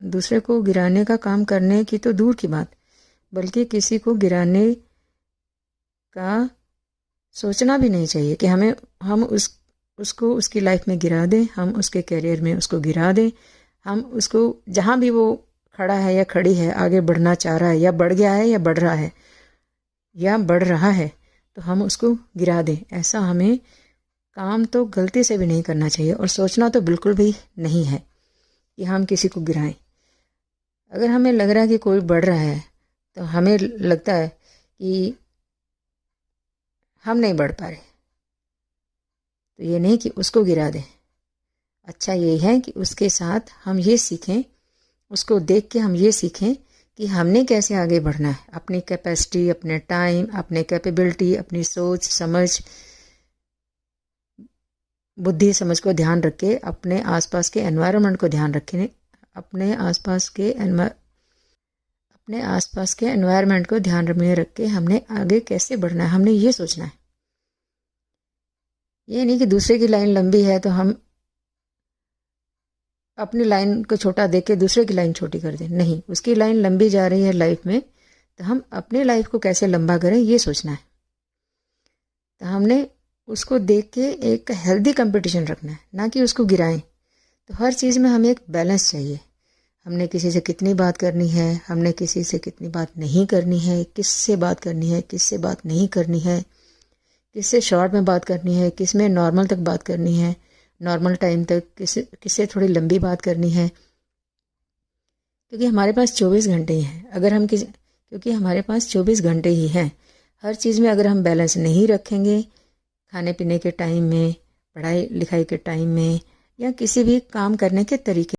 दूसरे को गिराने का काम करने की तो दूर की बात, बल्कि किसी को गिराने का सोचना भी नहीं चाहिए कि हम उसको उसकी लाइफ में गिरा दें, हम उसके करियर में उसको गिरा दें, हम उसको जहाँ भी वो खड़ा है या खड़ी है, आगे बढ़ना चाह रहा है या बढ़ गया है या बढ़ रहा है या बढ़ रहा है, तो हम उसको गिरा दें। ऐसा हमें काम तो गलती से भी नहीं करना चाहिए और सोचना तो बिल्कुल भी नहीं है कि हम किसी को गिराएं। अगर हमें लग रहा है कि कोई बढ़ रहा है तो हमें लगता है कि हम नहीं बढ़ पा रहे, तो ये नहीं कि उसको गिरा दें। अच्छा ये है कि उसके साथ हम ये सीखें, उसको देख के हम ये सीखें कि हमने कैसे आगे बढ़ना है, अपनी कैपेसिटी, अपने टाइम, अपने कैपेबिलिटी, अपनी सोच समझ, बुद्धि समझ को ध्यान रख के, अपने आसपास के एनवायरनमेंट को ध्यान रखें, अपने आसपास के एनवायरनमेंट को ध्यान में रख के हमने आगे कैसे बढ़ना है, हमने ये सोचना है। ये नहीं कि दूसरे की लाइन लंबी है तो हम अपनी लाइन को छोटा देख के दूसरे की लाइन छोटी कर दें। नहीं, उसकी लाइन लंबी जा रही है लाइफ में, तो हम अपनी लाइफ को कैसे लंबा करें ये सोचना है। तो हमने उसको देख के एक हेल्दी कंपटीशन रखना है, ना कि उसको गिराएं। तो हर चीज़ में हमें एक बैलेंस चाहिए। हमने किसी से कितनी बात करनी है, हमने किसी से कितनी बात नहीं करनी है, किससे बात करनी है, किससे बात नहीं करनी है, किससे शॉर्ट में बात करनी है, किस में नॉर्मल तक बात करनी है, नॉर्मल टाइम तक, किससे थोड़ी लंबी बात करनी है। क्योंकि हमारे पास 24 घंटे ही हैं। क्योंकि हमारे पास 24 घंटे ही हैं। हर चीज़ में अगर हम बैलेंस नहीं रखेंगे, खाने पीने के टाइम में, पढ़ाई लिखाई के टाइम में, या किसी भी काम करने के तरीके